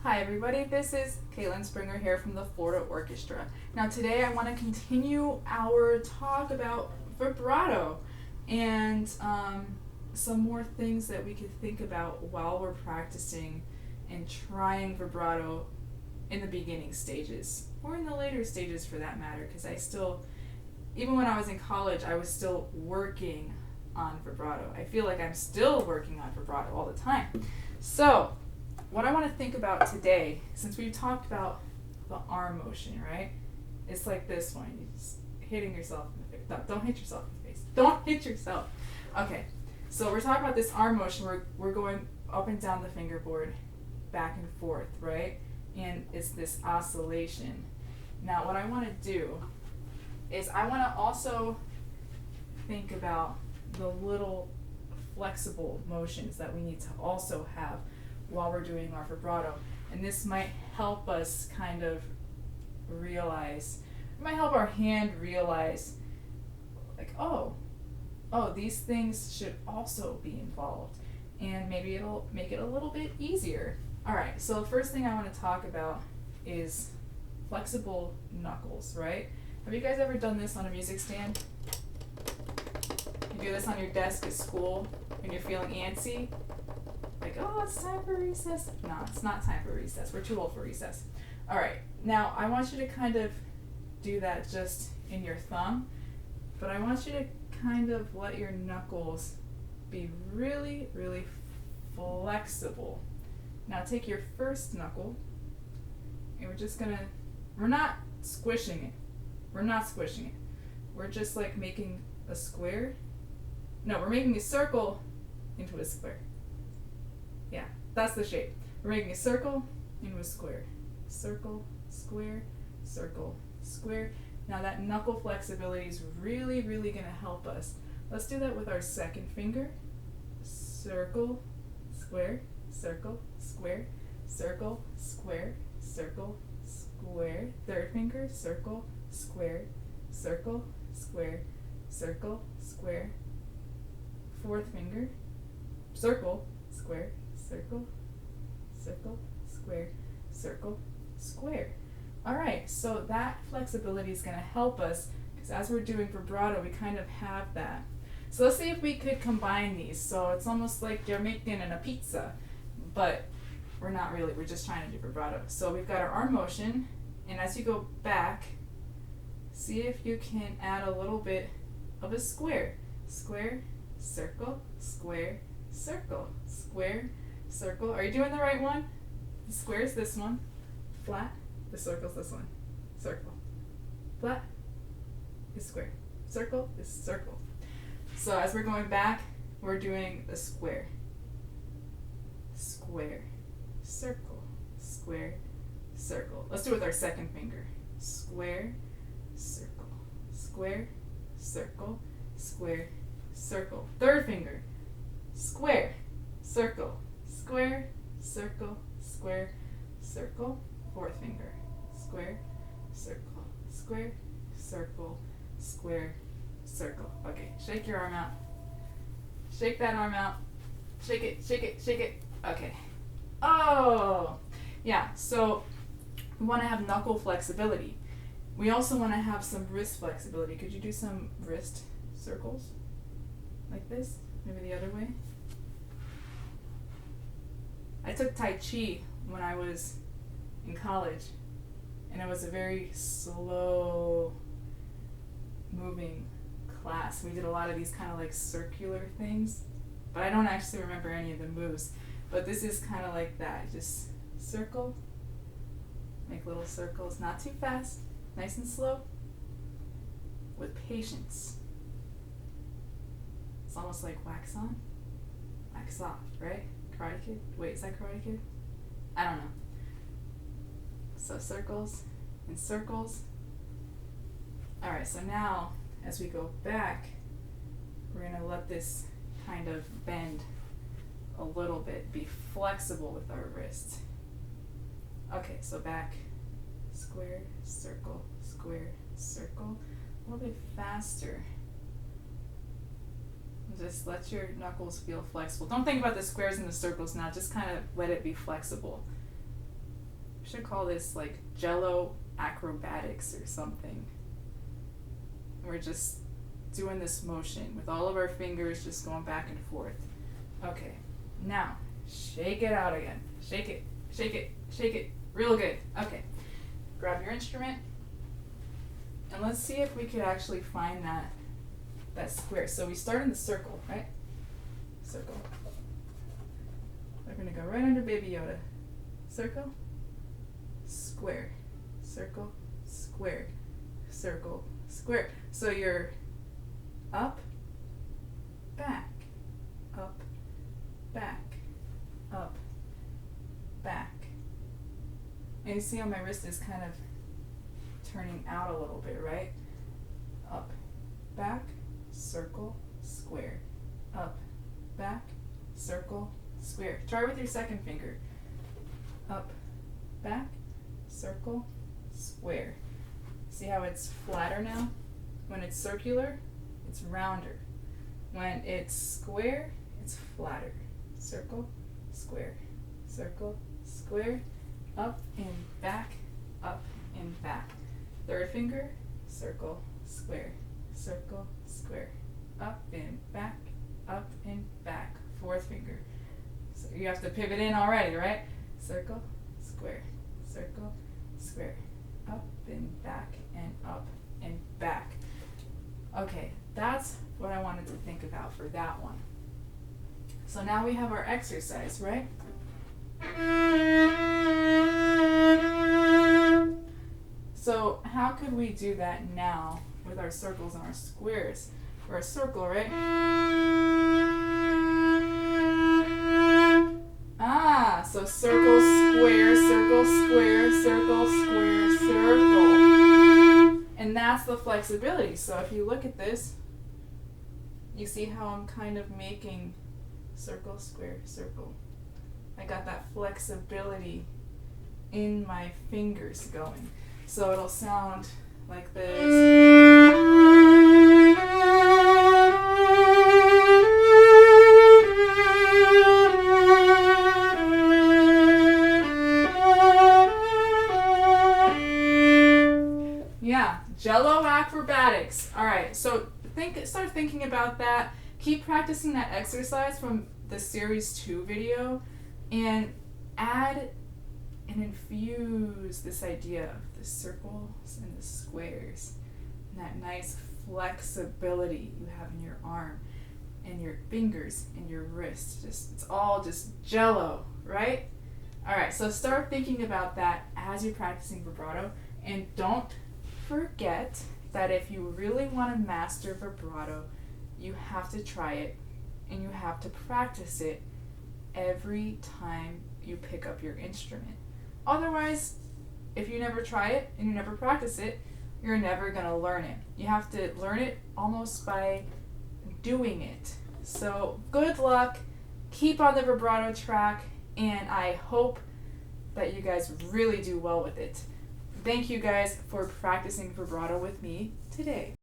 Hi everybody, this is Caitlin Springer here from the Florida Orchestra. Now today I want to continue our talk about vibrato and some more things that we could think about while we're practicing and trying vibrato in the beginning stages, or in the later stages for that matter, because even when I was in college, I was still working on vibrato. I feel like I'm still working on vibrato all the time. So, what I want to think about today, since we've talked about the arm motion, right? It's like this one. You're just hitting yourself in the face. No, don't hit yourself in the face. Don't hit yourself. Okay, so we're talking about this arm motion. We're going up and down the fingerboard, back and forth, right? And it's this oscillation. Now, what I want to do is I want to also think about the little flexible motions that we need to also have while we're doing our vibrato. And this might help us kind of realize, it might help our hand realize, like, oh, these things should also be involved. And maybe it'll make it a little bit easier. All right, so the first thing I want to talk about is flexible knuckles, right? Have you guys ever done this on a music stand? You do this on your desk at school when you're feeling antsy? Like, oh, it's time for recess. No, it's not time for recess. We're too old for recess. All right, now I want you to kind of do that just in your thumb, but I want you to kind of let your knuckles be really, really flexible. Now take your first knuckle, and we're not squishing it. We're not squishing it. We're just like making a square. No, we're making a circle into a square. Yeah, that's the shape. We're making a circle into a square. Circle, square, circle, square. Now that knuckle flexibility is really, really going to help us. Let's do that with our second finger. Circle, square, circle, square, circle, square, circle, square. Third finger, circle, square, circle, square, circle, square. Fourth finger, circle, square, circle, circle, square, circle, square. All right, so that flexibility is going to help us because as we're doing vibrato, we kind of have that. So let's see if we could combine these. So it's almost like you're making a pizza, but we're not really. We're just trying to do vibrato. So we've got our arm motion, and as you go back, see if you can add a little bit of a square. Square, circle, square, circle, square, circle. Are you doing the right one? The square is this one. Flat. The circle's this one. Circle. Flat is square. Circle is circle. So as we're going back, we're doing a square. Square. Circle. Square. Circle. Let's do it with our second finger. Square. Circle. Square. Circle. Square. Circle. Third finger. Square. Circle. Square. Circle. Square. Circle. Fourth finger. Square. Circle. Square. Circle. Square. Circle. Okay, shake your arm out. Shake that arm out. Shake it, shake it, shake it. Okay. Oh! Yeah, so we want to have knuckle flexibility. We also want to have some wrist flexibility. Could you do some wrist circles? Like this? Maybe the other way? I took Tai Chi when I was in college, and it was a very slow moving class. We did a lot of these kind of like circular things, but I don't actually remember any of the moves. But this is kind of like that. Just circle, make little circles, not too fast, nice and slow, with patience. It's almost like wax on, wax off, right? Karate Kid? Wait, is that Karate Kid? I don't know. So circles and circles. Alright, so now as we go back, we're going to let this kind of bend a little bit, be flexible with our wrist. Okay, so back, square, circle, square, circle, a little bit faster. Just let your knuckles feel flexible. Don't think about the squares and the circles now, just kind of let it be flexible. We should call this like Jello acrobatics or something. We're just doing this motion with all of our fingers just going back and forth. Okay, now shake it out again. Shake it, shake it, shake it. Real good. Okay, grab your instrument and let's see if we could actually find that square. So we start in the circle, right? Circle. We're gonna go right under Baby Yoda. Circle, square, circle, square, circle, square. So you're up, back, up, back, up, back. And you see how my wrist is kind of turning out a little bit, right? Up, back, circle, square. Up, back, circle, square. Try with your second finger. Up, back, circle, square. See how it's flatter now? When it's circular, it's rounder. When it's square, it's flatter. Circle, square, circle, square. Up and back, up and back. Third finger, circle, square, circle, square. Up and back, up and back. Fourth finger. So you have to pivot in already, right? Circle, square, circle, square. Up and back and up and back. Okay, that's what I wanted to think about for that one. So now we have our exercise, right? So how could we do that now with our circles and our squares? Or a circle, right? So circle, square, circle, square, circle, square, circle. And that's the flexibility. So if you look at this, you see how I'm kind of making circle, square, circle. I got that flexibility in my fingers going. So it'll sound like this. Yeah, Jello acrobatics. All right, so start thinking about that. Keep practicing that exercise from the Series 2 video and add and infuse this idea of the circles and the squares and that nice flexibility you have in your arm and your fingers and your wrist. It's all just Jello, right? All right, so start thinking about that as you're practicing vibrato, and don't forget that if you really want to master vibrato, you have to try it and you have to practice it every time you pick up your instrument. Otherwise, if you never try it and you never practice it, you're never going to learn it. You have to learn it almost by doing it. So good luck, keep on the vibrato track, and I hope that you guys really do well with it. Thank you guys for practicing vibrato with me today.